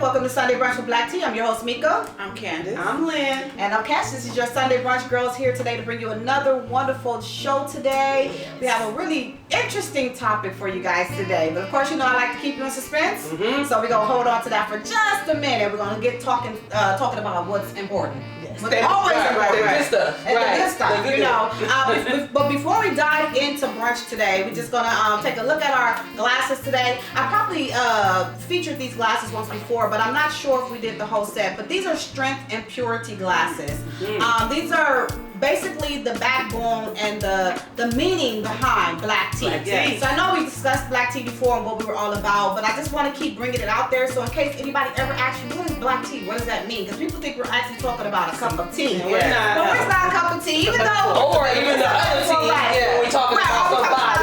Welcome to Sunday Brunch with Black Tea. I'm your host, Mika. I'm Candace. I'm Lynn. And I'm Cash. This is your Sunday Brunch Girls here today to bring you another wonderful show today. Yes. We have a really interesting topic for you guys today. But of course, you know I like to keep you in suspense. So we're going to hold on to that for just a minute. We're going to get talking about what's important. But always the good stuff. And the good stuff, you know. But before we dive into brunch today, we're just gonna take a look at our glasses today. I probably featured these glasses once before, but I'm not sure if we did the whole set. But these are strength and purity glasses. These are basically the backbone and the meaning behind black tea. So I know we discussed black tea before and what we were all about, but I just want to keep bringing it out there. So in case anybody ever asks you, what is black tea? What does that mean? Because people think we're actually talking about a cup of tea. But it's not a cup of tea, even though. Or even the other tea. When we talking about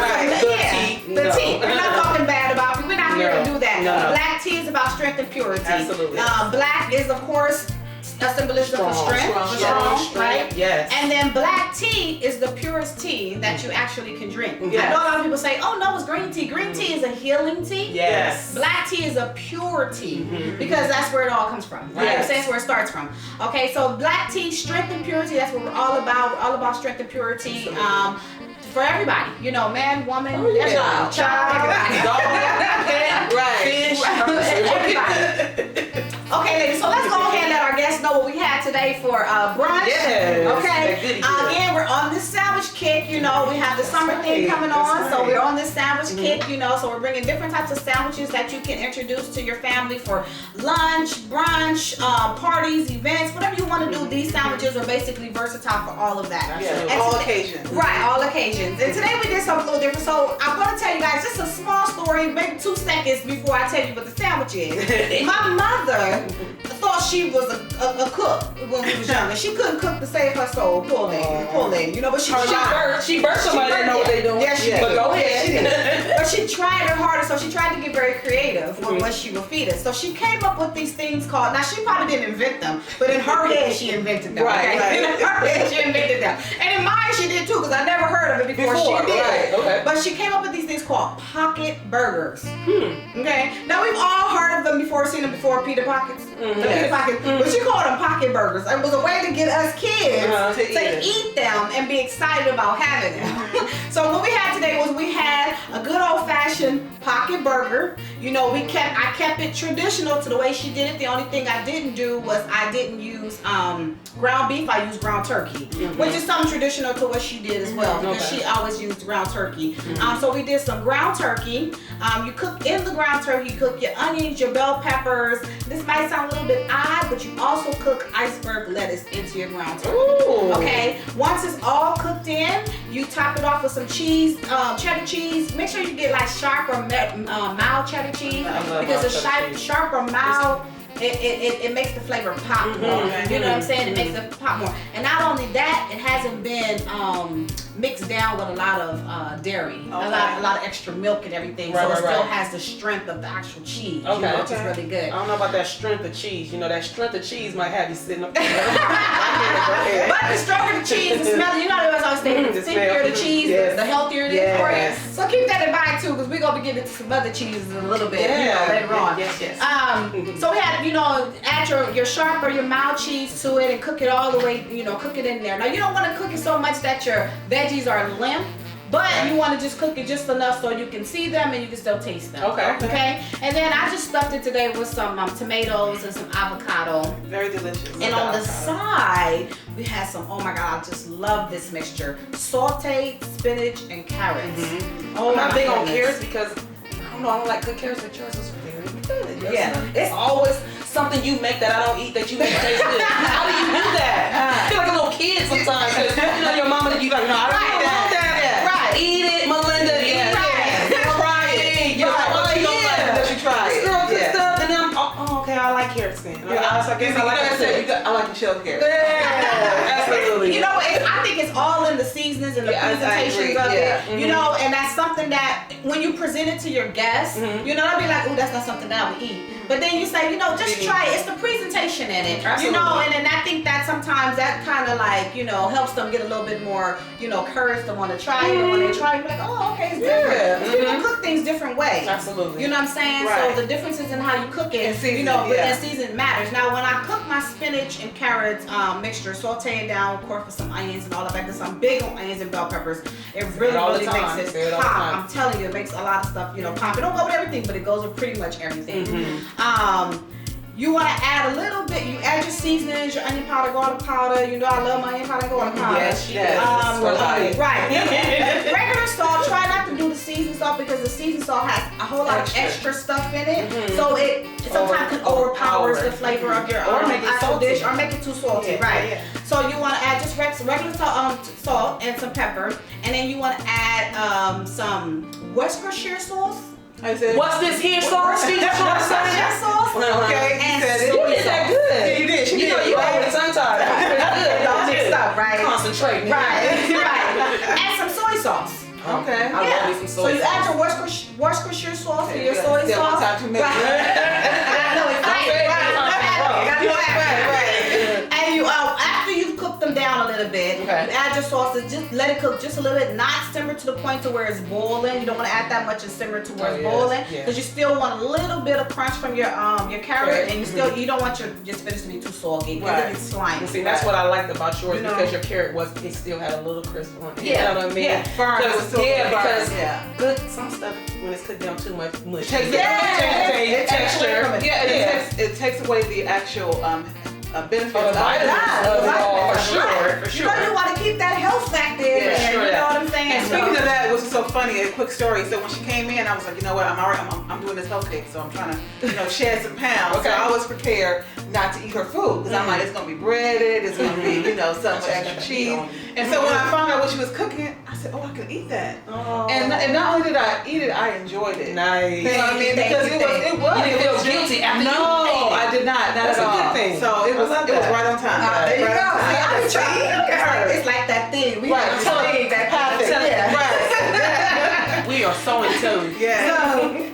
the tea. We're not talking bad about it. We're not here to do that. No. Black tea is about strength and purity. Absolutely. Black is, of course, a symbolism of strength, right? Yes. And then black tea is the purest tea that you actually can drink. Yes. I know a lot of people say, oh no, it's green tea. Green tea is a healing tea. Yes. Black tea is a pure tea because that's where it all comes from, right? Yes. That's where it starts from. Okay, so black tea, strength and purity, that's what we're all about. We're all about strength and purity. For everybody, you know, man, woman, child, dog, cat, fish, everybody. Okay, ladies, so let's go ahead and let our guests know what we had today for brunch. Yes. Okay. Again, we're on this sandwich kick. You know, we have the summer thing coming on, so we're on this sandwich kick. You know, so we're bringing different types of sandwiches that you can introduce to your family for lunch, brunch, parties, events, whatever you want to do. These sandwiches are basically versatile for all of that. Yeah. And all occasions. Right, all occasions. And today we did something a little different. So I'm going to tell you guys just a small story, maybe 2 seconds before I tell you what the sandwich is. My mother thought she was a cook when we was younger. She couldn't cook to save her soul. Poor lady, you know, but she tried. She birthed somebody that know what they doing. Yeah, she But go ahead. But she tried her hardest, so she tried to get very creative with what she would feed us. So she came up with these things called, now she probably didn't invent them, but in her head she invented them. Right. In her head she invented them. And in mine she did too, because I never heard of it before she did. Right. Okay. But she came up with these things called pocket burgers. Okay. Now we've all heard of them before, seen them before, Peter Pockets. Peter Pockets. But she called them pocket burgers. It was a way to get us kids to eat them and be excited about having them. So what we had today was we had a good old-fashioned pocket burger. You know, I kept it traditional to the way she did it. The only thing I didn't do was I didn't use ground beef. I used ground turkey, which is something traditional to what she did as well, because she always used ground turkey. So we did some ground turkey. You cook in the ground turkey, you cook your onions, your bell peppers. This might sound a little bit odd, but you also cook iceberg lettuce into your ground turkey. Ooh. Okay, once it's all cooked in, you top it off with some cheese, cheddar cheese. Make sure you get like sharp or mild cheddar cheese, because the sharp or mild, it makes the flavor pop more. You know what I'm saying? It makes it pop more. And not only that, it hasn't been mixed down with a lot of dairy, a lot of extra milk and everything, so it still has the strength of the actual cheese, which is really good. I don't know about that strength of cheese. You know, that strength of cheese might have you sitting up there. But the stronger the cheese, the smell, you know they always say the stinkier the cheese, the healthier it is for you. So keep that in mind too, because we're going to be getting into some other cheeses in a little bit, later on. So we had, you know, add your sharp or your mild cheese to it and cook it all the way, you know, cook it in there. Now you don't want to cook it so much that your veggies are limp, but you want to just cook it just enough so you can see them and you can still taste them. Okay. And then I just stuffed it today with some tomatoes and some avocado. Very delicious. And on the side, we had some, oh my God, I just love this mixture. Sauteed spinach and carrots. I'm not big on carrots because, I don't know, I don't like good carrots, but yours is very good. It's always something you make that I don't eat that you make taste good. How do you do that? I feel like a little kid sometimes. You know, your mama, you like, no, I don't eat that. Eat it, Melinda. Eat it. Try it. You try it. This girl cooked stuff, and then okay, I like carrots then. I like the shell carrots. Absolutely. You know, I think it's all in the seasonings and the presentations of it. You know, and that's something that when you present it to your guests, you know, they'll be like, oh, that's not something that I would eat. But then you say, you know, just try it. It's the presentation in it. You know, and then I think that sometimes that kind of like, you know, helps them get a little bit more, you know, courage to want to try it. And when they try it, you're like, oh, okay, it's different. People cook things different ways. Absolutely. You know what I'm saying? Right. So the differences in how you cook it, And season you know, it, yeah. and season matters. Now, when I cook my spinach and carrots mixture, saute it down, of course, with some onions and all of that, because I'm big on onions and bell peppers. It really makes it pop. I'm telling you, it makes a lot of stuff, you know, pop. It don't go with everything, but it goes with pretty much everything. You want to add a little bit. You add your seasonings, your onion powder, garlic powder. You know I love my onion powder and garlic powder. Yes, right. Regular salt. Try not to do the seasoned salt because the seasoned salt has a whole lot of extra stuff in it. So it sometimes can overpowers the flavor of your actual dish or make it too salty. Right. So you want to add just regular salt and some pepper, and then you want to add some Worcestershire sauce. What's this here sauce? Worcestershire sauce. Okay. And you did that good. Yeah, you did. You know, you always tongue-tied. Good. all mixed up, right? Concentrating. Right. And some soy sauce. Okay. I love me some soy So you add your Worcestershire sauce to your soy sauce. Time to make I know it's right. And you after you've cooked them down a little bit, you add your sauces. Just let it cook just a little bit, not simmer to the point to where it's boiling. You don't want to add that much and simmer to where it's boiling, because you still want a little bit of crunch from your carrot, and you don't want your spinach to be too soggy. Right. It's slimy. See, that's what I liked about yours, because your carrot it still had a little crisp on it. You know what I mean? Because good some stuff when it's cooked down too much mush. Texture. It takes away the actual benefits of For sure. You want to keep that health factor in there. You know what I'm saying? And speaking of that, it was so funny. A quick story. So when she came in, I was like, you know what? I'm doing this health kick, so I'm trying to, shed some pounds. So I was prepared not to eat her food because I'm like, it's gonna be breaded. It's gonna be, some extra cheese. And so when I found out what she was cooking, I said, oh, I can eat that. And not only did I eat it, I enjoyed it. Nice. You know what I mean? Because it was. You didn't feel guilty after you ate it. I did not. That's a good thing. So it was right on time. There you go. It's like that thing. We have to thing that happens. We are so in tune.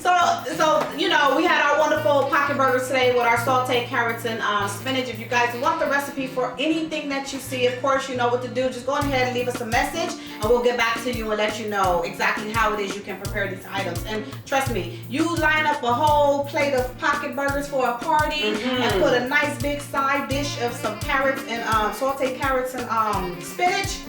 So we had our wonderful pocket burgers today with our sauteed carrots and spinach. If you guys want the recipe for anything that you see, of course you know what to do. Just go ahead and leave us a message, and we'll get back to you and let you know exactly how it is you can prepare these items. And trust me, you line up a whole plate of pocket burgers for a party and put a nice big side dish of some carrots and sauteed carrots and spinach.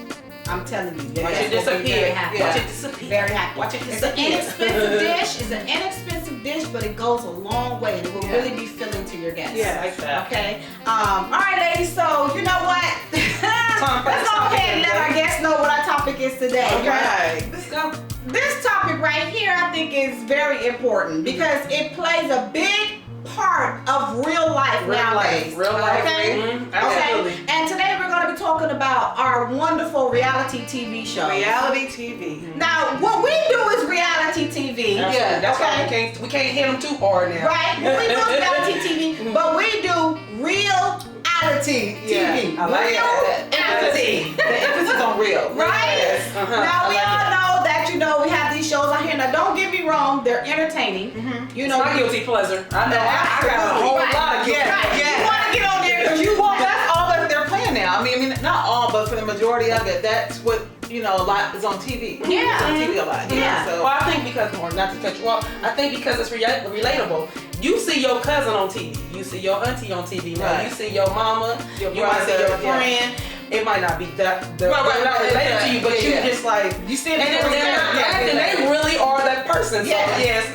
I'm telling you, watch it disappear. Watch it disappear. Very happy. Watch it disappear. It's an inexpensive dish. It's an inexpensive dish, but it goes a long way, and it will really be filling to your guests. Yeah, like that. Okay. All right, ladies. So you know what? Let's go ahead and let our guests know what our topic is today. All right. Let's go. This topic right here, I think, is very important because it plays a big part of real life nowadays. Real life. Okay. Absolutely. And today we're going to be talking about our wonderful reality TV shows. Reality TV. Now, what we do is reality TV. Yeah, that's why we can't hit them too hard now. Right. We do reality TV, but we do reality TV. I like reality. The emphasis on real. Right? Yes. Now, we all know that, we have these shows out here. Now, don't get me wrong, they're entertaining. It's my guilty pleasure. I know. I got a whole lot of guilty. You want to get on there because that's all that they're playing now. I mean, not all, but for the majority of it, that's what, a lot is on TV. Yeah. It's on TV a lot. Yeah. So. Well, I think because, not to cut you off, I think because it's relatable. You see your cousin on TV. You see your auntie on TV. Now you see your mama. You might see your friend. It might not be related to you, but you just like you see it, and they really are that person. So it's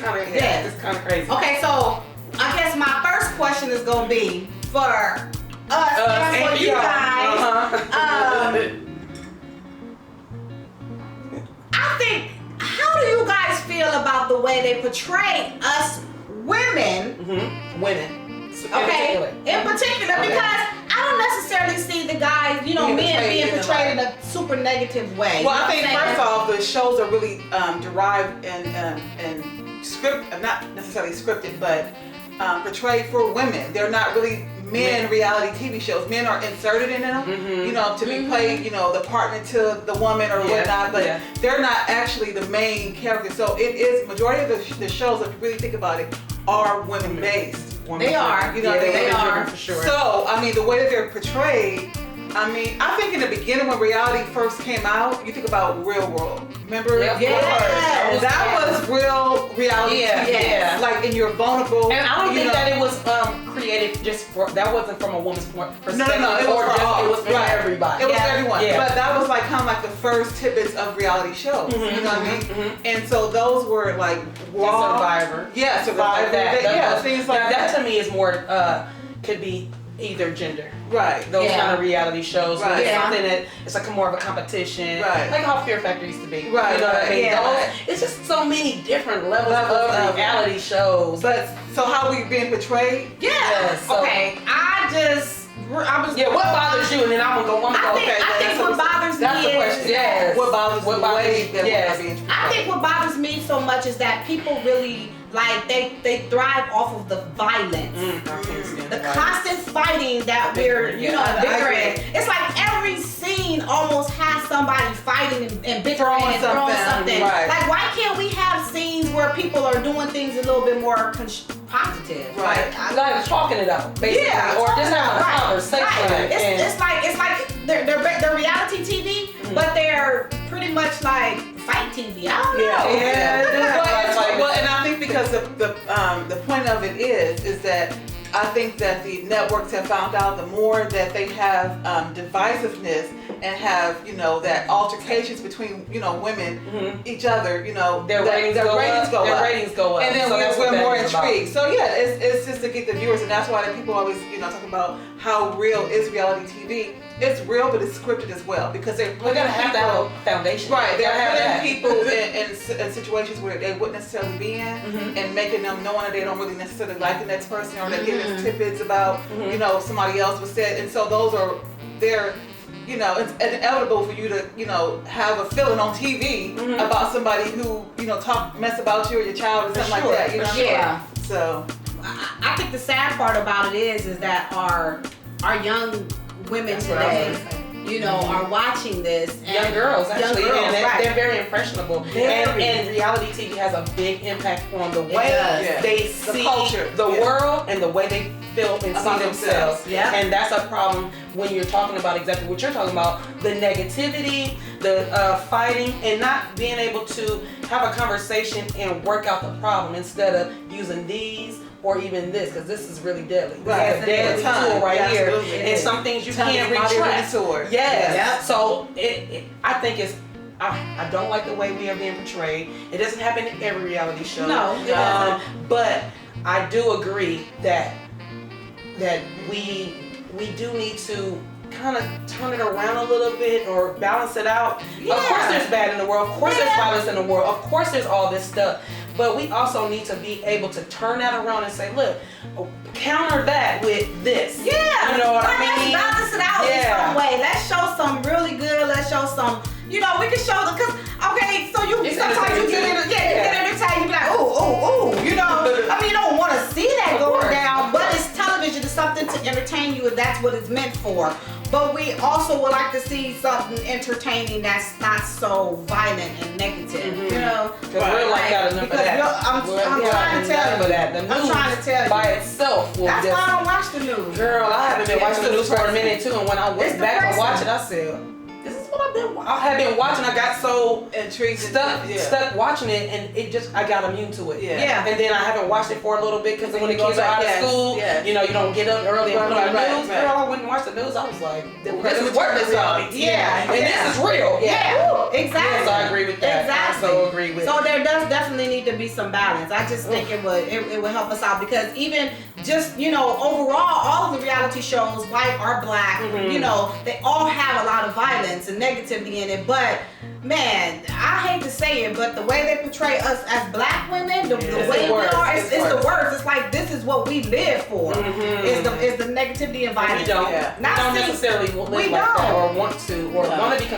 kind of crazy. Okay, so I guess my first question is gonna be for us and for you guys. I think, how do you guys feel about the way they portray us women? Okay, in particular, because I don't necessarily see the guys, men being portrayed in a super negative way. Well, I think first off, the shows are really derived and not necessarily scripted, but portrayed for women. They're not really men reality TV shows. Men are inserted in them, to be played, the partner to the woman or whatnot, but they're not actually the main character. So it is, majority of the shows, if you really think about it, are women based. They are. They are for sure. So, I mean, the way that they're portrayed, I mean, I think in the beginning when reality first came out, you think about Real World. Remember? Yep. Yes. That was real reality TV. Yeah. Like, and you're vulnerable. And I don't think that it was created just for, that wasn't from a woman's perspective. No, it was for all. It was for everybody. It was for everyone. Yeah. But that was like kind of like the first tidbits of reality shows. You know what I mean? Mm-hmm. And so those were like raw. Survivor. Yeah, Survivor. Things like that. That to me is more, could be either gender. Right. Those kind of reality shows. Right. Where it's something that it's like more of a competition. Right. Like how Fear Factor used to be. Right. You know what I mean? Yeah. It's just so many different levels of reality shows. But so how we being portrayed? Yeah. Yes, so- Okay. I was. Yeah, what bothers you? And then I'm gonna go. I think what bothers me that's the is question. Yes. What bothers What the bothers way you? that Yes. we're being portrayed? I think what bothers me so much is that people really like they thrive off of the violence. I can't stand The violence. constant fighting that we're, Bickering, yeah. bickering. It's like every scene almost has somebody fighting and bickering Throwing and throwing something. right. Like, why can't we have scenes where people are doing things a little bit more positive? Right. Like talking it out, basically, Yeah, or just having a conversation. Right. And- It's like they're reality TV, but they're pretty much like fight TV. I don't know. Well, and I think because the point of it is that I think that the networks have found out the more that they have divisiveness and have that altercations between women each other, Their ratings go up. and then So that's what we're that more is about. intrigued. So yeah, it's just to get the viewers, and that's why the people always talk about how real is reality TV. It's real, but it's scripted as well because We're gonna have to have a foundation. Right, they're Gotta have that. putting people in situations where they wouldn't necessarily be in, and making them knowing that they don't really necessarily like the next person, or they're giving us tidbits about somebody else was said, and so they're it's inevitable for you to have a feeling on TV about somebody who talk mess about you or your child or something like that. Yeah. So I think the sad part about it is that our young women today, are watching this. And Young girls, actually, young girls, and right. they're very impressionable. And reality TV has a big impact on the way does. they see culture. the world and the way they feel and About see themselves. Yeah. And that's a problem when you're talking about exactly what you're talking about, the negativity, the fighting, and not being able to have a conversation and work out the problem instead of using these or even this, because this is really deadly. Right. It's a deadly tool right Yeah, here. absolutely. And some things you Turn can't your body with a retract. sword. Yes. Yep. So I think it's, I don't like the way we are being portrayed. It doesn't happen in every reality show. No, it doesn't. But I do agree that we do need to kind of turn it around a little bit or balance it out. Yeah. Of course there's bad in the world. Of course there's violence in the world. Of course there's all this stuff. But we also need to be able to turn that around and say, look, counter that with this. Yeah. You know what I mean? Let's balance it out in some way. Let's show some really good. Let's show some, we can show them, because, okay, so you It's sometimes you entertaining get entertained, you be like, ooh, I mean, you don't want to see that going down, but it's television, it's something to entertain you, and that's what it's meant for. But we also would like to see something entertaining that's not so violent and negative, Because real life got enough of Because that. I'm trying to tell you. That. The I'm news trying to tell you. by itself will That's just... why I don't watch the news. Girl, I haven't been watching the news for a minute too, and when I went It's back and depressing. watched it, I said, "This is what I have been watching." I got so intrigued, stuck watching it, and I got immune to it. Yeah. And then I haven't watched it for a little bit because when the kids are out of school, you don't get up early and put on the news. Girl, I went and watched the news. I was like, "This is what this reality." Yeah. And this is real. Yeah, exactly. Yes, I agree with that. Exactly. I so agree with. So there does definitely need to be some balance. I just think it would help us out, because even just overall, all of the reality shows, white or black, they all have a lot of violence and negativity in it. But man, I hate to say it, but the way they portray us as black women, the way we are, it's the worst. It's like, this is what we live for. Is the negativity and violence. We don't necessarily live like that or want to want to be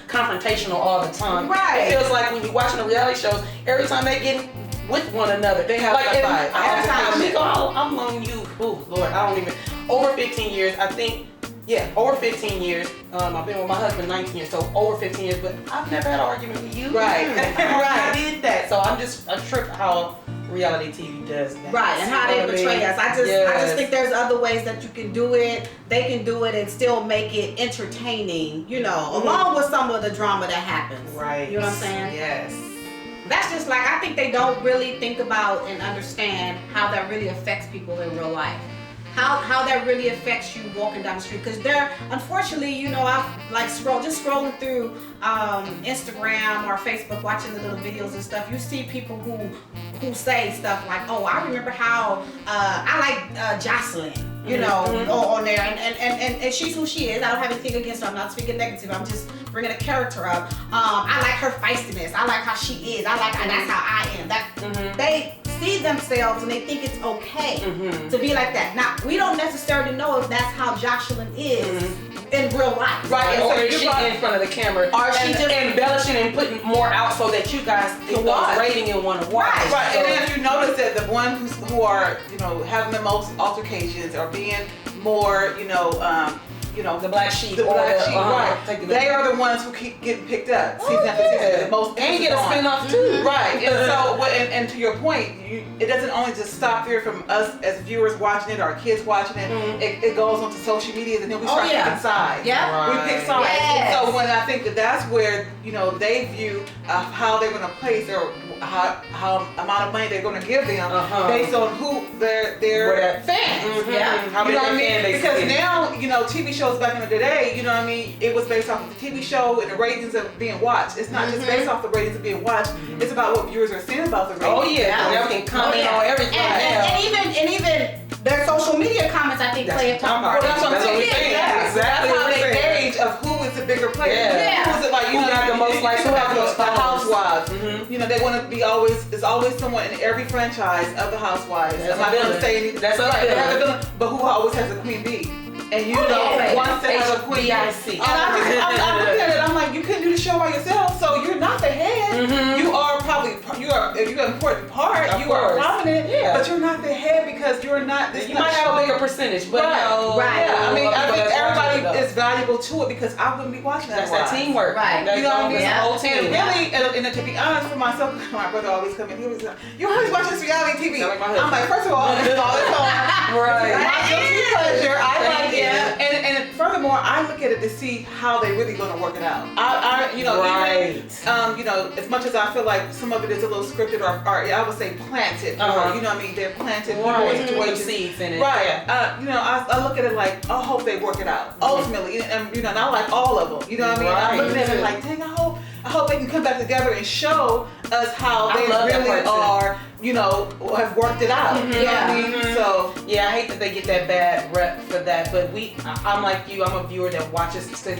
confrontational all the time. Right. It feels like when you're watching the reality shows, every time they get with one another, They have like a fight. I've known you. Oh Lord, I don't even. Over 15 years, I think. Yeah, over 15 years. I've been with my husband 19 years, so over 15 years. But I've never had an argument with you. Right. I did that, so I trip how reality TV does that. Right, and how they portray us. I just think there's other ways that you can do it. They can do it and still make it entertaining, along with some of the drama that happens. Right. You know what I'm saying? Yes. That's just like, I think they don't really think about and understand how that really affects people in real life. How that really affects you walking down the street. Because there, unfortunately, I've like scrolling through Instagram or Facebook, watching the little videos and stuff. You see people who say stuff like, "Oh, I remember how I like Jocelyn." On there, and she's who she is. I don't have anything against her. I'm not speaking negative. I'm just bringing a character up. I like her feistiness. I like how she is. And that's how I am. They see themselves and they think it's okay to be like that. Now, we don't necessarily know if that's how Jocelyn is in real life. Right, or is she in front of the camera? Or she just embellishing and putting more out so that you guys can watch, rating and want to watch. Right, so, and then if you notice that the ones who are, having the most altercations or being more, the black sheep. Right. They are the ones who keep getting picked up. Season after season. The most and get a spin-off too. Right. And so, and to your point, it doesn't only just stop here from us as viewers watching it, our kids watching it. It goes onto social media, and then we start picking sides. Yeah. Right. We pick sides. Yes. So when I think that's where they view how they're going to place or how amount of money they're going to give them based on who their fans. Yeah. How many what I mean? fan base Because now TV shows back in the day, it was based off of the TV show and the ratings of being watched. It's not just based off the ratings of being watched. It's about what viewers are saying about the ratings. Oh yeah, they can comment on everything. And even their social media comments, I think, play a part. Well, that's what I'm saying. Exactly. That's how they gauge of who is the bigger player. Yeah. Who is it like? Who got the most likes? Who got the most the followers? housewives. They want to be always. There's always someone in every franchise of the housewives. I'm not going to say anything. That's right. They have a villain, but who always has a queen bee? And once they have a queen bee. And I'm looking at it. I'm like, you couldn't do the show by yourself, so you're not the head. You are you're an important part. You are prominent, but you're not the head because you're not. You might have a bigger percentage, but right. Yeah, I think everybody is valuable to it because I wouldn't be watching that. That's that teamwork, right? You know what I mean? Yeah. Whole team. And really, and to be honest for myself, my brother always come in. He was like, "You always watch this reality TV." I'm like, first of all, it's all it's on. Right. My guilty pleasure. I like it. And furthermore, I look at it to see how they really going to work it out. Even, as much as I feel like some of it is a little scripted or I would say planted. They're planted seeds in it. Right. I look at it like I hope they work it out ultimately, and I like all of them. You know what I mean? I'm looking at it like, dang, I hope they can come back together and show us how they really are. Have worked it out. You know what I mean? So I hate that they get that bad rep for that, but I'm like you. I'm a viewer that watches to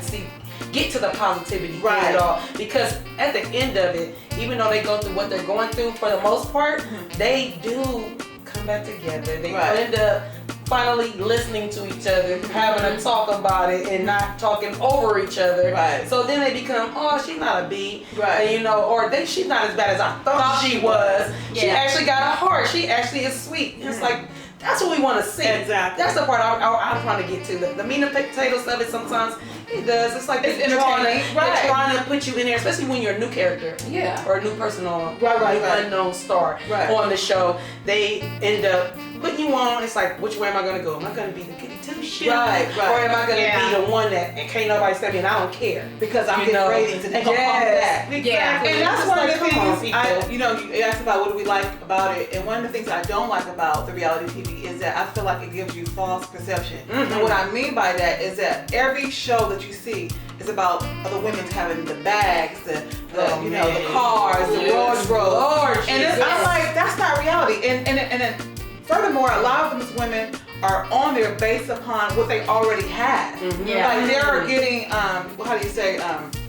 get to the positivity in it all, because at the end of it, even though they go through what they're going through, for the most part, they do come back together. They end up finally listening to each other, having a talk about it, and not talking over each other. Right. So then they become, oh, she's not a B. Right. And, she's not as bad as I thought she was. Yeah. She actually got a heart. She actually is sweet. It's like, that's what we want to see. Exactly. That's the part I'm trying to get to. The meat and potatoes of it sometimes, it does. It's like they're trying to put you in there, especially when you're a new character. Yeah. Or a new person on, unknown star on the show. They end up putting you on. It's like, which way am I going to go? Am I going to be the goody two-shoes? Right. Or am I going to be the one that can't nobody step in? I don't care. Because I'm getting ratings and they come back. Yeah. And that's one of the things, you asked about what do we like about it. And one of the things I don't like about the reality TV is that I feel like it gives you false perception. And what I mean by that is that every show that you see is about the women having the bags, the cars, the wardrobe. And I'm like, that's not reality. And furthermore, a lot of these women are on there based upon what they already have. Like they are getting,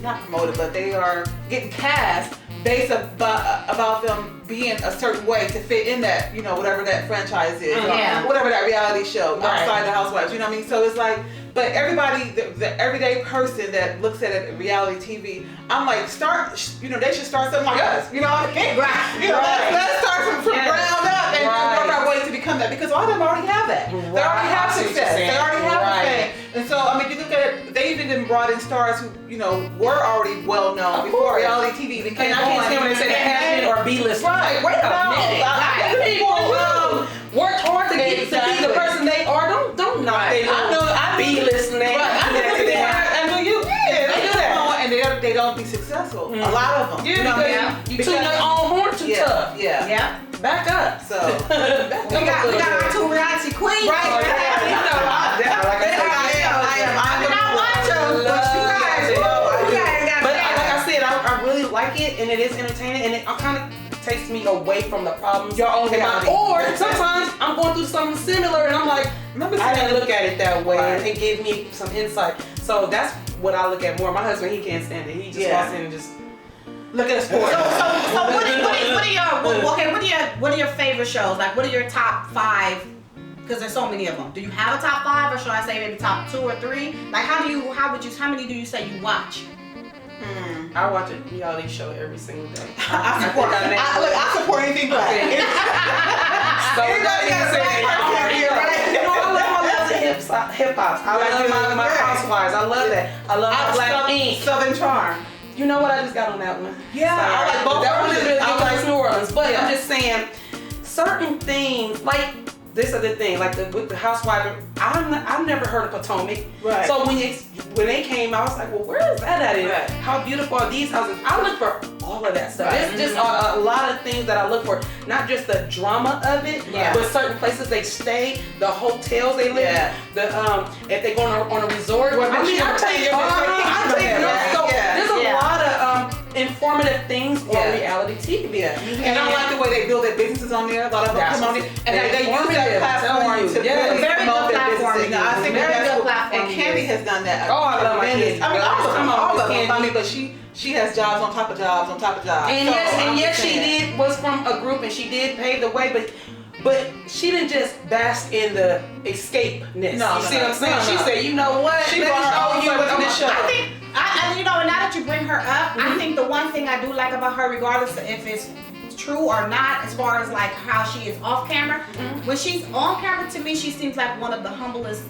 not promoted, but they are getting cast based about them being a certain way to fit in that, whatever that franchise is, or whatever that reality show outside the Housewives. You know what I mean? So it's like, but everybody, the everyday person that looks at it, reality TV, I'm like, they should start something like us. You know what I mean? Let's start from ground up and work our way to become that, because a lot of them already have that. They already have success. They already have the fame. And so, you look at it, they even brought in stars who, were already well known before reality TV even came on. And I can't say when they say they have been or B-list. Right. Wait a minute. people worked hard to get to be the person they are. Don't knock them. I be listening. I know you. Yeah, they do that. And they don't be successful. A lot of them. Yeah, you tune your own horn too tough. Yeah. Back up. So we got our two reality queens. Right. You know, I'm not watching, but you guys got. But like I said, I really like it, and it is entertaining, and it kind of takes me away from the problems. Your own reality. Or sometimes I'm going through something similar, and I'm like, I didn't look at it that way, and it gave me some insight. So that's what I look at more. My husband, he can't stand it. He just walks in and just look at the sport. So what are your favorite shows? Like, what are your top 5? Because there's so many of them. Do you have a top 5, or should I say maybe top 2 or 3? Like, how many do you say you watch? I watch a reality show every single day. I support anything black. So I love the hip hop. I love my housewives. I love that. I love my Black Ink. Southern Charm. You know what? I just got on that one. Yeah, I like both. That one is really good. I like New Orleans, but I'm just saying, certain things like. This is the thing, like with the housewife, I've never heard of Potomac. Right. So when they came, I was like, well, where is that at? Right. How beautiful are these houses? I look for all of that stuff. Right. It's just a lot of things that I look for. Not just the drama of it, but certain places they stay, the hotels they live in, if they go on a resort. Well, I tell you, there's a lot of informative things on reality TV. And I like the way they build their businesses on there. A lot of them come on it, and they use that platform to promote their businesses. I think that's good platform. And Candy has done that. Oh, I love my Candy. I mean, all of them. I mean, but she has jobs on top of jobs on top of jobs. And yes, she was from a group, and she did pave the way, but she didn't just bask in the escapeness. No, you see what I'm saying? She said, you know what? She brought her own this show. I think, now that you bring her up, I think the one thing I do like about her, regardless of if it's true or not, as far as like how she is off camera, when she's on camera, to me, she seems like one of the humblest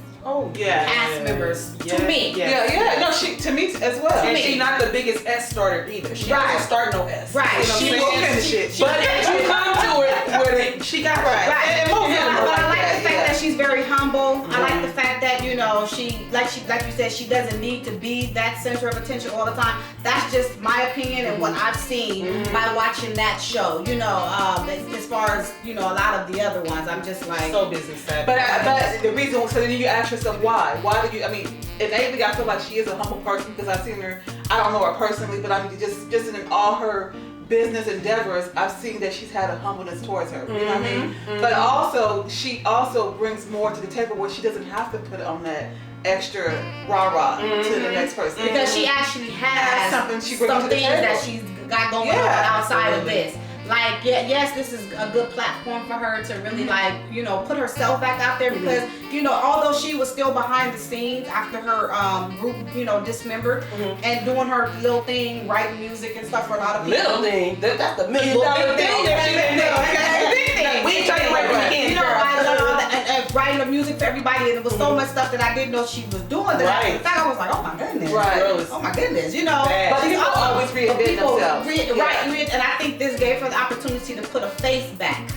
cast members to me. No, she to me as well. And she's not the biggest S starter either. She doesn't start no S. Right. She will finish it. But if you come to it where she got right. But I like the fact that she's very humble. I like the fact that she like you said, she doesn't need to be that center of attention all the time. That's just my opinion and what I've seen by watching that show. As far as a lot of the other ones, I'm just like so business savvy. But the reason, so then you ask yourself why? Why do you? I mean, innately, I feel like she is a humble person because I've seen her. I don't know her personally, but I mean, just in all her business endeavors, I've seen that she's had a humbleness towards her. You know what I mean? But also, she also brings more to the table where she doesn't have to put on that extra rah-rah to the next person. Because she actually has something she brings to the table that she's got going on outside of this. Like, yes, this is a good platform for her to really put herself back out there because, although she was still behind the scenes after her group, dismembered and doing her little thing, writing music and stuff for a lot of people. Little thing? That's the $1 million thing that she didn't do. Big thing. We try to write and writing the music for everybody, and it was so much stuff that I didn't know she was doing. That I was like, oh my goodness. Right. Oh my goodness. But people always reinvent themselves. Right. And I think this gave her the opportunity to put a face back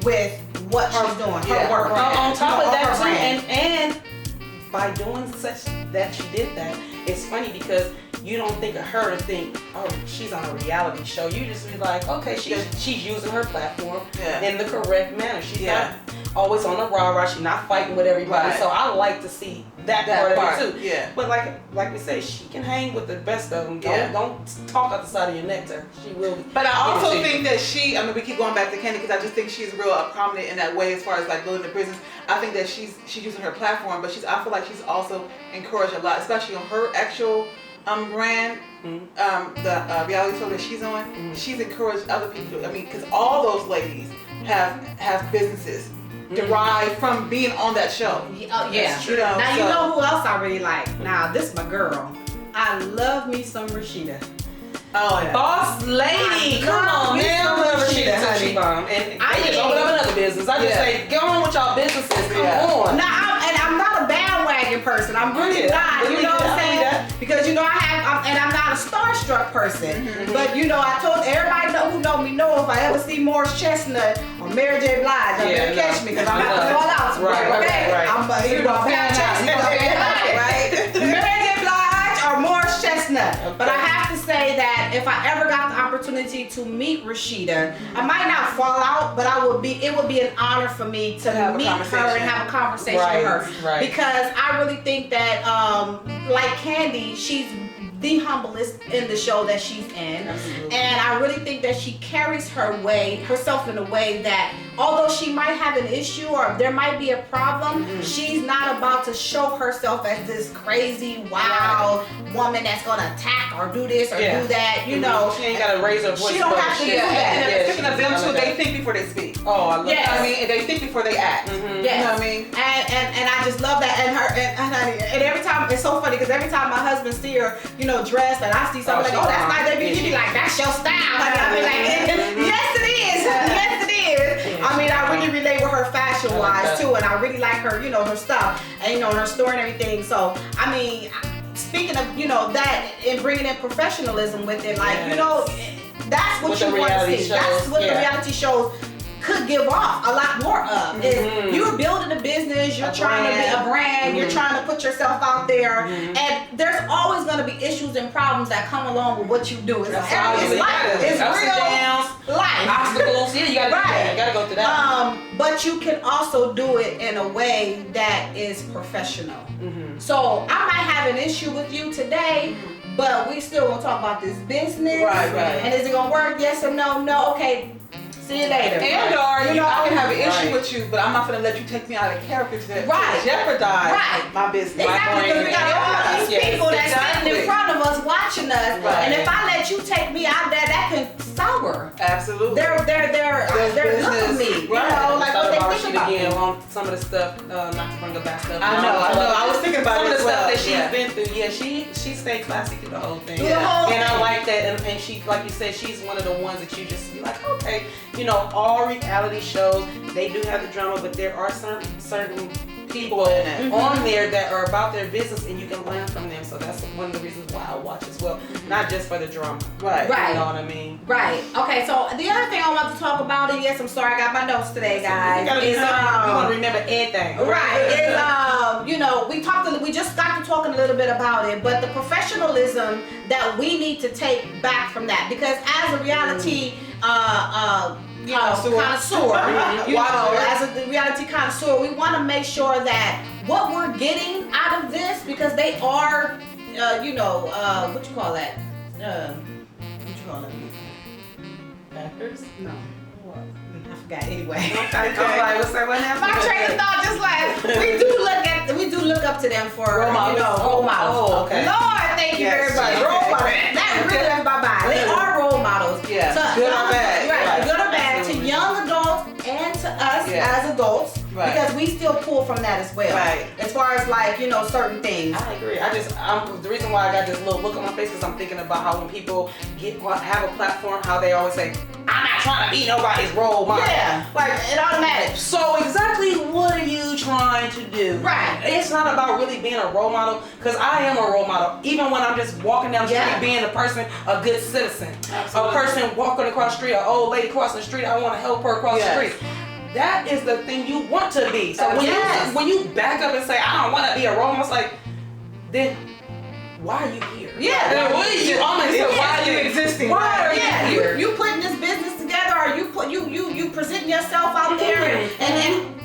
with what she's doing, her work. On top of that too, and by doing such that she did that, it's funny because you don't think of her to think, oh, she's on a reality show. You just be like, okay, she's using her platform in the correct manner. She's not always on the rah-rah. She's not fighting with everybody. Right. So I like to see that part of it too. Yeah. But like we say, she can hang with the best of them. Don't talk out the side of your neck to her. She will. But I also think that we keep going back to Candy because I just think she's real prominent in that way as far as like building the business. I think that she's using her platform, but I feel like she's also encouraged a lot, especially on her actual brand, the reality show that she's on. She's encouraged other people. I mean, because all those ladies have businesses derived from being on that show. Now you know who else I really like. Now this is my girl. I love me some Rashida. Oh yeah. Boss lady, come on now. I love Rashida, honey. And I just open up another business. I just say, go on with y'all businesses. Come on. Now I'm not a bandwagon person. I'm really not. You know what I'm saying? Because I'm I'm not a starstruck person. But you know, I told everybody who know me know if I ever see Morris Chestnut or Mary J. Blige, you better catch me because I'm about to fall out. Right. I'm you know, right? Mary J. Blige or Morris Chestnut. Okay. But I have to say that if I ever got the opportunity to meet Rashida, I might not fall out, but it would be an honor for me to meet her and have a conversation with her. Right. Because I really think that, like Candy, she's the humblest in the show that she's in. Absolutely. And I really think that she carries herself in a way that although she might have an issue or there might be a problem, she's not about to show herself as this crazy, wild woman that's gonna attack or do this or do that, you know. She ain't gotta raise her voice. She don't have to do that. And speaking of them too, they think before they speak. Oh, I love that. You know what I mean? And they think before they act. Yes. You know what I mean? And I just love that. And every time, it's so funny because every time my husband see her, you know, dressed and I see something like, oh, that's nice, baby. He be like, that's your style. And I be like, yes, it is. Yes, it is. I mean, I really relate with her fashion-wise too, and I really like her, you know, her stuff, and you know, her store and everything. So, I mean, speaking of, you know, that and bringing in professionalism with it, like, you know, that's what you want to see. That's what the reality shows could give off a lot more of. Is you're building a business, you're trying to be a brand, you're trying to put yourself out there, and there's always going to be issues and problems that come along with what you do. It's life. It's real life. Obstacles. Yeah, you gotta go through that. But you can also do it in a way that is professional. So I might have an issue with you today, but we still gonna talk about this business. Right. And is it gonna work? Yes or no? No. Okay. See you later. And or you know, I can have an issue with you, but I'm not gonna let you take me out of character to jeopardize my business. Exactly, because we got all these people that's sitting in front of us watching us, and if I let you take me out there, that can sour. Absolutely. They're looking at me. You know, like what they think about me. On some of the stuff, not to bring up that stuff. I know. I was thinking about some it of the as well. stuff that she's been through. Yeah, she stayed classy through the whole thing. And I like that. And she, like you said, she's one of the ones that you just be like, okay. You know, all reality shows, they do have the drama, but there are certain people on there that are about their business and you can learn from them. So that's one of the reasons why I watch as well. Not just for the drama. Right. You know what I mean? Right. Okay, so the other thing I want to talk about, and yes, I'm sorry, I got my notes today, guys. You want to remember everything. Right. Is you know, we just got to talking a little bit about it, but the professionalism that we need to take back from that, because as a reality connoisseur, as a reality connoisseur, we want to make sure that what we're getting out of this, because they are, what you call that? What you call it? Actors? No. I forgot anyway. Okay. What's that one now? My train of thought just like we do look up to them for role models. Oh, okay. Lord, thank you very much. Role models. That really bye-bye. They are role models. Yeah. Good or bad. Right. Good or bad to young adults and to us as adults. Right. Because we still pull from that as well. Right. As far as like, you know, certain things. I agree. The reason why I got this little look on my face is I'm thinking about how when people have a platform, how they always say, I'm not trying to be nobody's role model. Yeah. Like it automatic. So exactly what are you trying to do? Right. It's not about really being a role model, because I am a role model. Even when I'm just walking down the street, being a person, a good citizen. Absolutely. A person walking across the street, an old lady crossing the street, I want to help her across the street. That is the thing you want to be. So when you back up and say, I don't want to be a role model, it's like, then why are you here? Yeah. Then what are you why are you existing? Why are you here? You putting this business together, or you presenting yourself out there,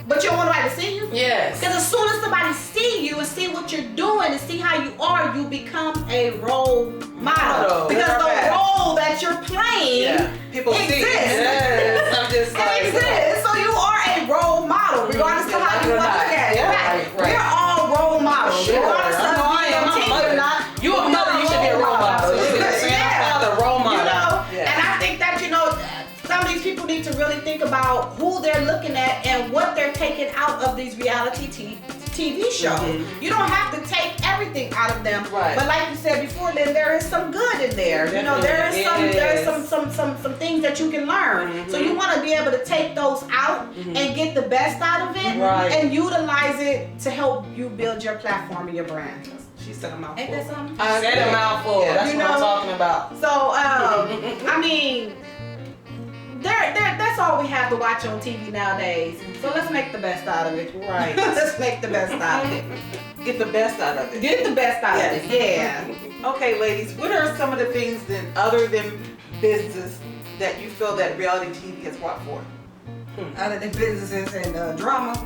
but you don't want nobody to see you? Yes. Because as soon as somebody see you and see what you're doing and see how you are, you become a role model. Because the role that you're playing people exists. See. Yes. I'm just like, it exists. So you are a role model, regardless of how you want to look at it. Right. We're all role models. Sure. Regardless of I'm not. You a mother, you should be a role model. Yeah. Role model. You know, and I think that, you know, some of these people need to really think about who they're looking at and what they're taking out of these reality TV shows. You don't have to take everything out of them, but like you said before, then there is some good in there. You know, there is some things that you can learn. So you want to be able to take those out and get the best out of it and utilize it to help you build your platform and your brand. She said a mouthful. Ain't that something? I said a mouthful. Yeah. That's You what I'm know? talking about. So, I mean, that's all we have to watch on TV nowadays. So let's make the best out of it. Right. Let's make the best out of it. Get the best out of it. Get the best out of it. Yeah. Okay, ladies, what are some of the things then other than business that you feel that reality TV has brought forth? Other than businesses and drama.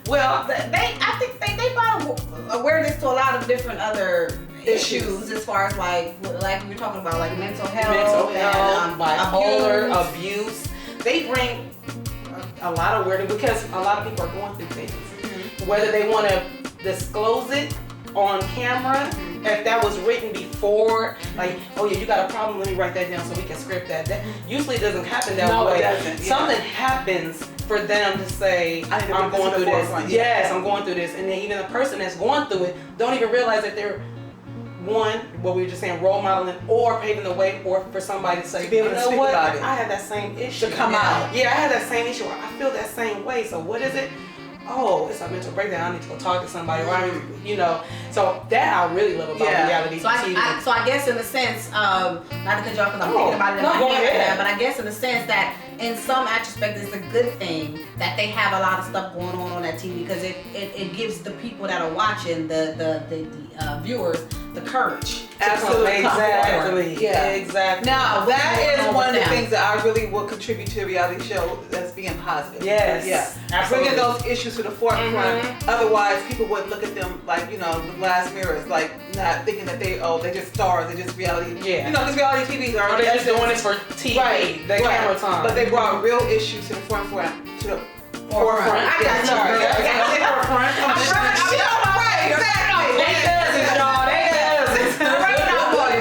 Well, I think they brought awareness to a lot of different other issues as far as like we were talking about, like mental health, and bipolar, abuse. They bring a lot of awareness because a lot of people are going through things. Mm-hmm. Whether they want to disclose it on camera, if that was written before, like, oh yeah, you got a problem, let me write that down so we can script that. That usually doesn't happen that way. It doesn't. Something happens for them to say, I'm going through this. Yes, I'm going through this. And then even the person that's going through it don't even realize that they're what we were just saying, role modeling or paving the way for somebody to say, to be able to speak about it. I had that same issue. To come out. Yeah, I had that same issue. I feel that same way. So what is it? Oh, it's a mental breakdown. I need to go talk to somebody. Or so that I really love about reality TV. So I guess in a sense, not to cut you off because I'm thinking about it in my head, but I guess in a sense that in some aspect it's a good thing that they have a lot of stuff going on that TV because it gives the people that are watching the viewers the courage. Absolutely. Exactly. Yeah. Exactly. Now that is one of the things that I really will contribute to a reality show that's being positive. Yes. Yeah. Absolutely. Bringing those issues to the forefront. Mm-hmm. Otherwise, people would look at them like, the glass mirrors, like not thinking that they're just stars, they're just reality. Yeah. Because reality TVs are. They're just doing this for TV. Right. The camera time. But they brought real issues to the forefront. I got you. Forefront.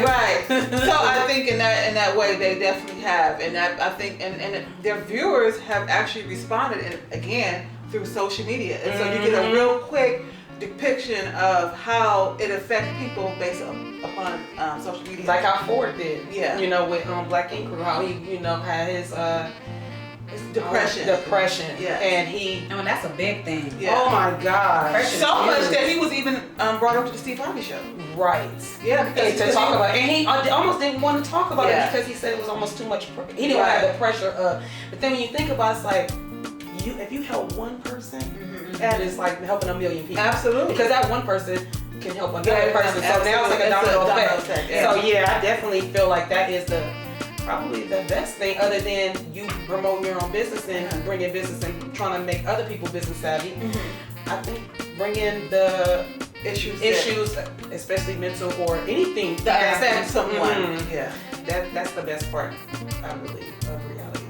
Right. So I think in that way they definitely have, and that I think and their viewers have actually responded again through social media, and so you get a real quick depiction of how it affects people based upon social media. Like how Ford did. Yeah. With Black Ink Crew, how he had his depression. Yeah. And that's a big thing. Yeah. Oh my God. So much that he was even brought up to the Steve Harvey show. Right. Yeah. And he almost didn't want to talk about it because he said it was almost too much. He didn't have the pressure of. But then when you think about it, it's like if you help one person, that is like helping a million people. Absolutely. Because that one person can help another person. So now it's like a domino effect. Yeah. So yeah, I definitely feel like that is probably the best thing, other than you promoting your own business and bringing business and trying to make other people business savvy. I think bringing the issues, especially mental or anything that affects someone. Yeah, that's the best part, I believe, of reality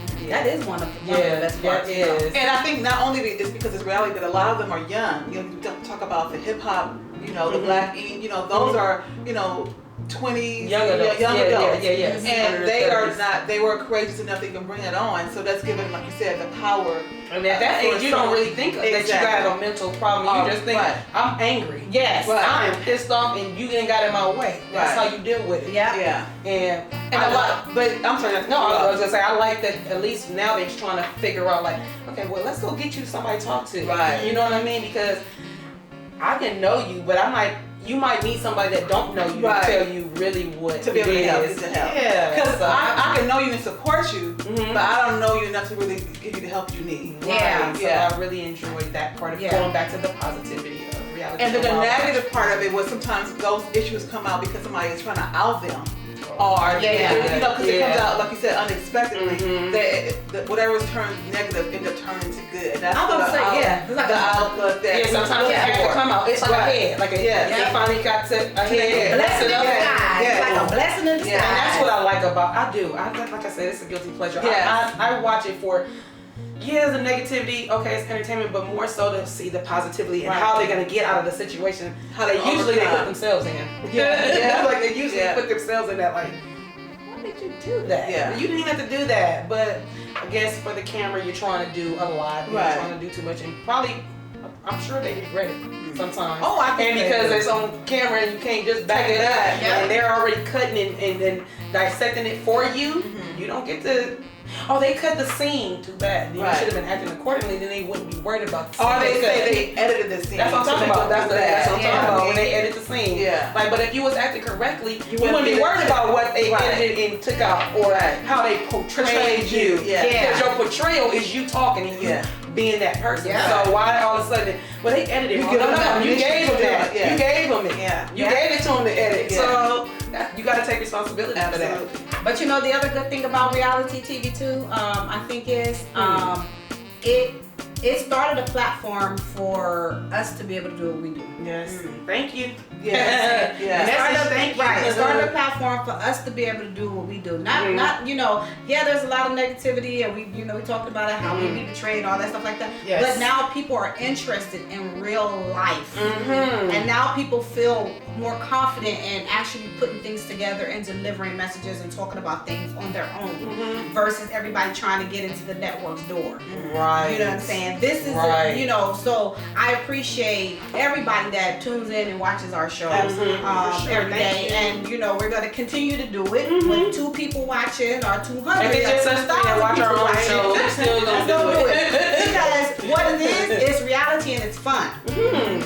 TV. That is one of the best parts. That is. And I think not only is because it's reality, but a lot of them are young. You talk about the hip hop, the Black Ink, those are 20s, young adults. And they were courageous enough they can bring it on. So that's giving, like you said, the power. And at that age, you don't really think that you got a mental problem. You just think, I'm angry. Yes. Right. I'm pissed off and you ain't got in my way. That's how you deal with it. Yeah. And I'm sorry. No, I was gonna say, I like that at least now they're trying to figure out like, okay, well, let's go get you somebody to talk to. Right. You know what I mean? Because I can know you, but you might need somebody that don't know you to tell you really what to be able to help. Yeah. Because I can know you and support you, but I don't know you enough to really give you the help you need. Yeah. So I really enjoyed that part of going back to the positivity of reality. And then the negative part of it was sometimes those issues come out because somebody is trying to out them. Or because it comes out, like you said, unexpectedly. That whatever turned negative ended up turning to good. And that's I was gonna say, it's like the outlook that sometimes it has to come out. It's like a head, they finally got to a head. Blessing in disguise. It's like a blessing in disguise. And that's what I like about. Like I said, it's a guilty pleasure. I watch it for. Yeah, the negativity, it's entertainment, but more so to see the positivity and how they're going to get out of the situation. How they usually put themselves in. Like they usually put themselves in that, like, why did you do that? Yeah. You didn't even have to do that. But I guess for the camera, you're trying to do a lot. You're trying to do too much. And probably, I'm sure they regret it sometimes. Oh, I think because it's on camera and you can't just back it up. And they're already cutting and dissecting it for you. You don't get to Oh, they cut the scene too bad. You Right. should have been acting accordingly, then they wouldn't be worried about the scene. Or they say they edited the scene. That's what I'm talking about. That's what I'm talking about when they edit the scene. Yeah. Like, but if you was acting correctly, you wouldn't wouldn't be worried about what they Right. edited and took out or how they portrayed you. Yeah. Because your portrayal is you talking and you being that person. Yeah. So why all of a sudden, well, they edited You it. give them No, that you permission gave to them do that. it. Yeah. You gave them it. Yeah. You Yeah. gave it to them to edit. Yeah. So you got to take responsibility for that. Absolutely. But you know, the other good thing about reality TV too, I think is it started a platform for us to be able to do what we do. Yes. Thank you. Yes. Yes. It started a platform for us to be able to do what we do. Not there's a lot of negativity and we talked about it, how we be betrayed, all that stuff like that. Yes. But now people are interested in real life. Mm-hmm. And now people feel more confident in actually putting things together and delivering messages and talking about things on their own versus everybody trying to get into the network's door. Right. You know what I'm saying? This is, so I appreciate everybody that tunes in and watches our shows every day. And, we're going to continue to do it with 2 people watching or 200. If it's just us three that watch our own show, we're still going to do it. Because what it is reality and it's fun. Well,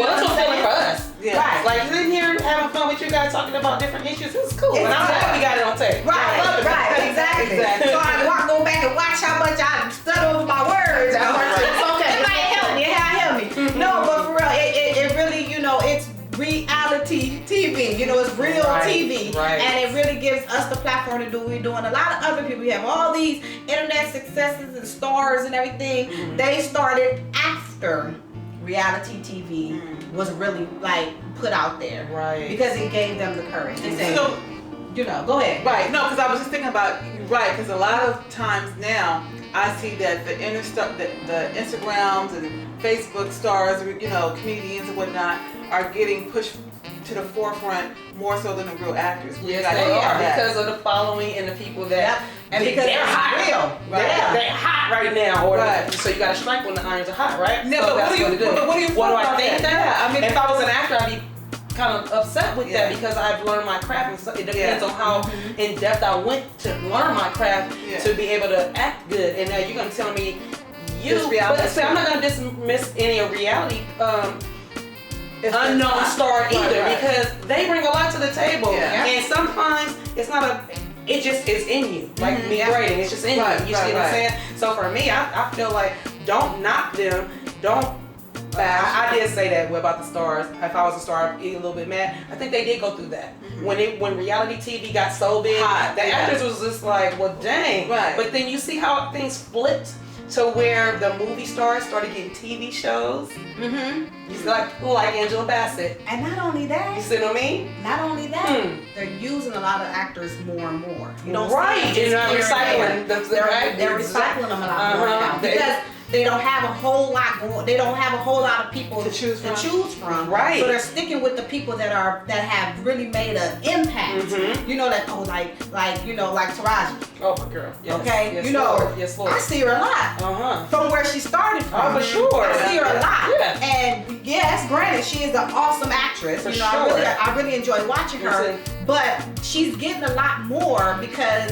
that's what's fun for us. Yeah. Right. Like sitting here having fun with you guys talking about different issues, it's cool. And I'm glad we got it on tape. Right, exactly. So I go back and watch how much I stutter over my words. It's okay. It might help me. It help me. No, but for real, it really, it's reality TV. It's real TV. Right. And it really gives us the platform to do what we do. And a lot of other people, we have all these internet successes and stars and everything. They started after reality TV was really put out there. Right. Because it gave them the courage. They said, go ahead. Right. No, because I was just thinking about because a lot of times now I see that the Instagrams and Facebook stars, comedians and whatnot, are getting pushed to the forefront more so than the real actors. Yes, they are because of the following and the people that and because they're hot. Real. Right. Yeah. They're hot right now. Or Right. So you got to strike when the irons are hot, right? No, so but that's what do you I think? Yeah, I mean, if I was an actor, I'd be kind of upset with that because I've learned my craft, and so it depends on how in depth I went to learn my craft to be able to act good. And now you're gonna tell me but see, I'm not gonna dismiss any of reality unknown star either because they bring a lot to the table, and sometimes it's not it just is in you, like me grading. It's just in you. You see what I'm saying? So for me, I feel like don't knock them, don't. I did say that about the stars. If I was a star, I'd be a little bit mad. I think they did go through that. When reality TV got so big, the actors was just like, well, dang. Right. But then you see how things flipped to where the movie stars started getting TV shows. You see, like Angela Bassett. And not only that, You see what I mean? not only that, they're using a lot of actors more and more. You don't Right. see And them just here and recycling. there. They're recycling them a lot more now because they don't have a whole lot going. They don't have a whole lot of people to choose from. Right. So they're sticking with the people that have really made an impact. Like Taraji. Oh my girl. Yes. Okay. Yes, Lord. Yes, Lord. I see her a lot. From where she started from. Oh, for sure. I see her a lot. Yeah. And yes, granted, she is an awesome actress. For sure. sure. I really enjoy watching her. But she's getting a lot more because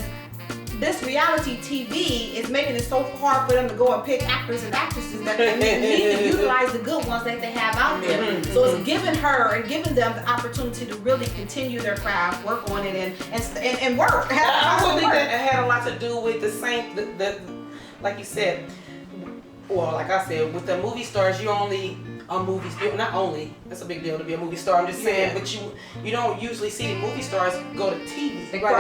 this reality TV is making it so hard for them to go and pick actors and actresses that they need to utilize the good ones that they have out there. So it's giving her and giving them the opportunity to really continue their craft, work on it, and work. I also think that it had a lot to do with the same, like you said, well, like I said, with the movie stars, you only a movie star. Not only, that's a big deal to be a movie star. I'm just saying, but you don't usually see the movie stars go to TV. They don't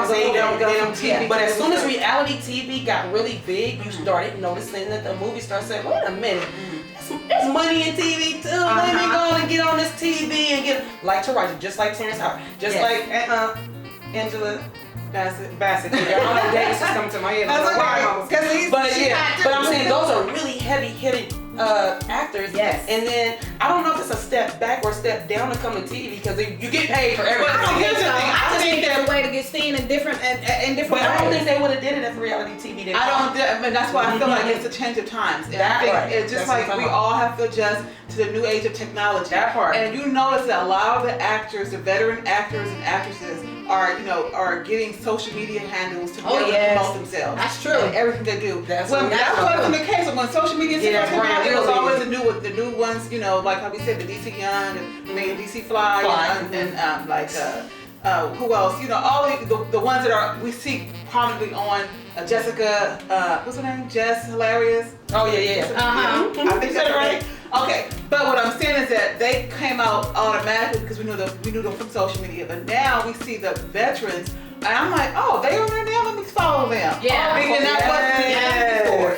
TV. Yeah. But as soon as reality TV got really big, you started noticing that the movie stars said, "Wait a minute, there's money in TV too. Let me go and get on this TV and get like Taraji, just like Terrence Howard, just like Angela." Bassett. I don't know, Davis is coming to my head. But I'm saying those are really heavy-hitted actors. Yes. And then I don't know if it's a step back or a step down to come to TV because you get paid for everything. I don't think so. I just think there's a way to get seen in different ways. But I don't think they would have did it if reality TV did. I mean, that's why I feel like it's a change of times. And I think it's just like we all have to adjust to the new age of technology. That part. And you notice that a lot of the actors, the veteran actors and actresses, are getting social media handles to be able to promote themselves. That's true. And everything they do. That wasn't the case. When social media first came out, there was always the new ones. Like how we said, the DC Young and DC Fly. And like who else? All the ones that we see prominently on Jessica. What's her name? Jess Hilarious. Oh yeah. I think that's right. Okay, but what I'm saying is that they came out automatically because we knew them from social media. But now we see the veterans, and I'm like, oh, they are there now. Let me follow them. Yeah, and that wasn't before,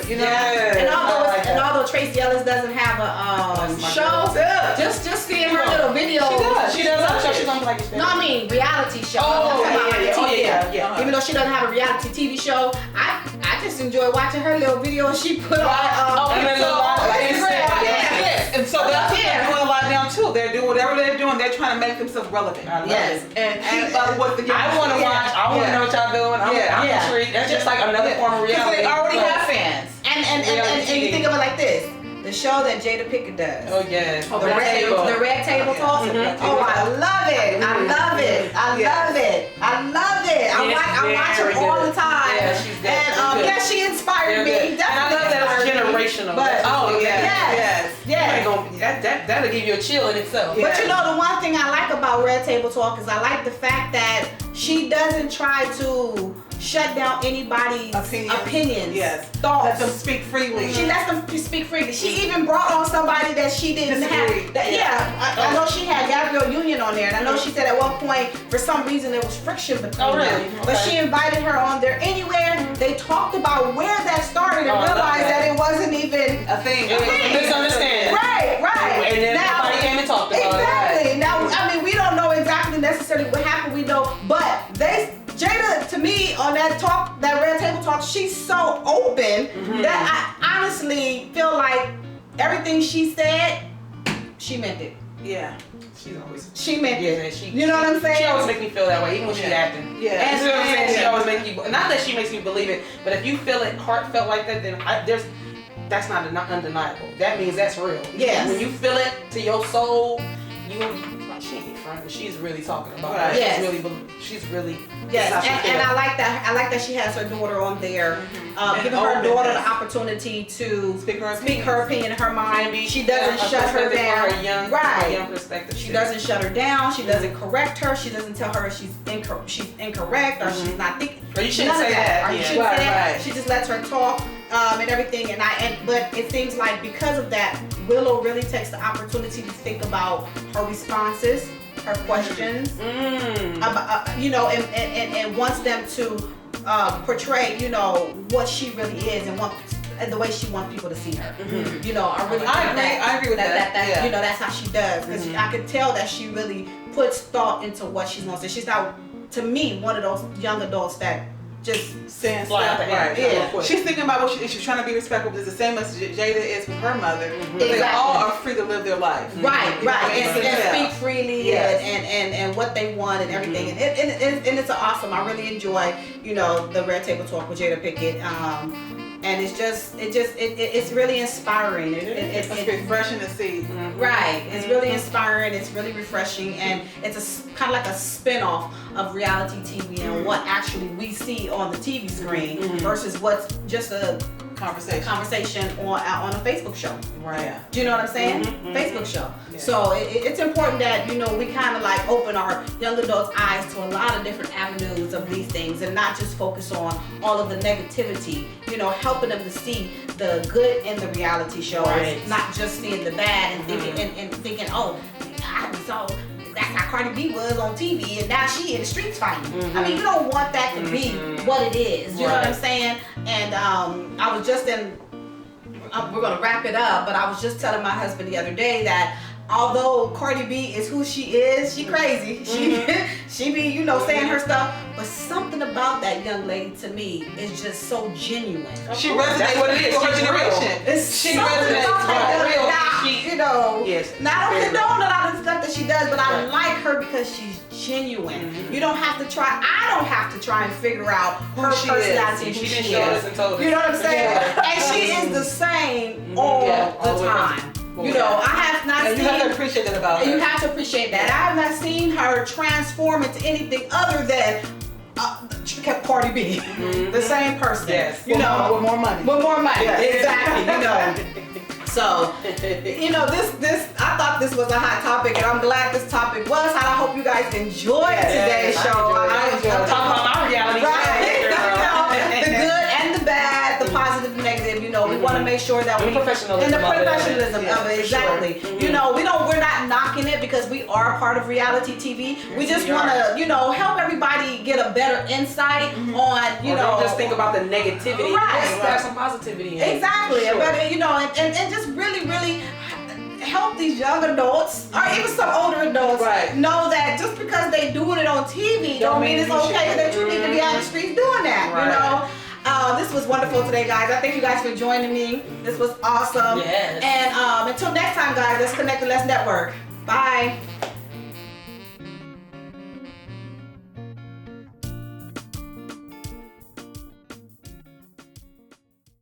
And although Tracy Ellis doesn't have a show, just seeing her little video. She does. She's on like. No, I mean reality show. Yeah. Even though she doesn't have a reality TV show, I just enjoy watching her little video she put on Instagram. And so they're doing a lot now too. They're doing whatever they're doing. They're trying to make themselves relevant. Yes. And keep up with the. I want to watch. I want to know what y'all doing. I'm intrigued. That's just like another form of reality. They already have fans. And you think of it like this. The show that Jada Pinkett does. Oh yes. The Red Table Talk. Oh, I love it. I love it. I watch her all the time. Yeah, she's good. And she inspired me. And I love that it's generational. But yes. That'll give you a chill in itself. But the one thing I like about Red Table Talk is I like the fact that she doesn't try to shut down anybody's opinions, thoughts. Let them speak freely. She lets them speak freely. She even brought on somebody that she didn't have. I know she had Gabrielle Union on there, and I know she said at one point, for some reason, there was friction between them. But she invited her on there anywhere. They talked about where that started and realized that it wasn't even a thing. Misunderstanding. Right. And then everybody came and talked about it. Exactly. Now, I mean, we don't know exactly necessarily what happened. We know, but Jada, to me, on that talk, that Red Table Talk, she's so open that I honestly feel like everything she said, she meant it. Yeah. She meant it. You know what I'm saying? She always makes me feel that way, even when she's acting. Yeah. And you know what I'm saying? She always makes you, not that she makes me believe it, but if you feel it heartfelt like that, then that's not undeniable. That means that's real. Yes. When you feel it to your soul, she ain't front, she's really talking about it. Yes. She's really. Yes, and I like that. I like that she has her daughter on there, giving her daughter the opportunity to speak her opinion, her mind. She doesn't shut her down. Her young perspective. She doesn't shut her down. She doesn't correct her. She doesn't tell her she's incorrect or she's not thinking. Or you shouldn't say that. You shouldn't say that. She just lets her talk and everything. But it seems like because of that, Willow really takes the opportunity to think about her responses, her questions, and wants them to portray, what she really is and the way she wants people to see her. I agree with that. That's how she does. Because I could tell that she really puts thought into what she's going to say. She's not, to me, one of those young adults that just saying stuff. Right. She's thinking about what she's trying to be respectful. It's the same as Jada is with her mother. They all are free to live their life. Right. And speak freely and what they want and everything. And it's awesome. I really enjoy, the Red Table Talk with Jada Pinkett. And it's really inspiring. It's refreshing to see. Right. It's really inspiring. It's really refreshing, and it's kind of like a spin-off of reality TV and what actually we see on the TV screen versus what's just a conversation on a Facebook show. Right. Do you know what I'm saying? Facebook show. Yeah. So it's important that we kind of like open our young adults' eyes to a lot of different avenues of these things and not just focus on all of the negativity. Helping them to see the good in the reality shows, not just seeing the bad and thinking, oh, I saw. That's how Cardi B was on TV, and now she in the streets fighting. I mean, you don't want that to be what it is. You know what I'm saying? And I was just we're gonna wrap it up, but I was just telling my husband the other day that although Cardi B is who she is, she crazy. She be, saying her stuff, but something about that young lady to me is just so genuine. She resonates with it. Her generation. She resonates with Yes. Now I don't condone a lot of the stuff that she does, but I like her because she's genuine. You don't have to try. I don't have to try and figure out her personality. She didn't show us and told us. You know what I'm saying? And she is the same all the time. You know, I have not and seen. You have to appreciate that about her. You have to appreciate that. I have not seen her transform into anything other than she kept Cardi B, the same person. Yes. You know, with more money. With more money. Yes. Exactly. You know. So, you know, this I thought this was a hot topic, and I'm glad this topic was hot. I hope you guys enjoyed today's show. I enjoyed I'm talking about my reality. Right. You know, the good and the bad, the positive and negative. You know, we want to make sure that we professionalism and the of it. professionalism Yeah, of it. for Exactly. sure. You know, we're not knocking it because we are part of reality TV. We just want to, you know, help everybody get a better insight on, you know, don't just think about the negativity. Right. Just have some positivity in it. Exactly. Sure. But, you know, and just really help these young adults or even some older adults know that just because they doing it on TV don't mean it's okay that you need to be out in the streets doing that. Right. You know. This was wonderful today, guys. I thank you guys for joining me. This was awesome. Yes. And until next time, guys, let's connect and let's network. Bye.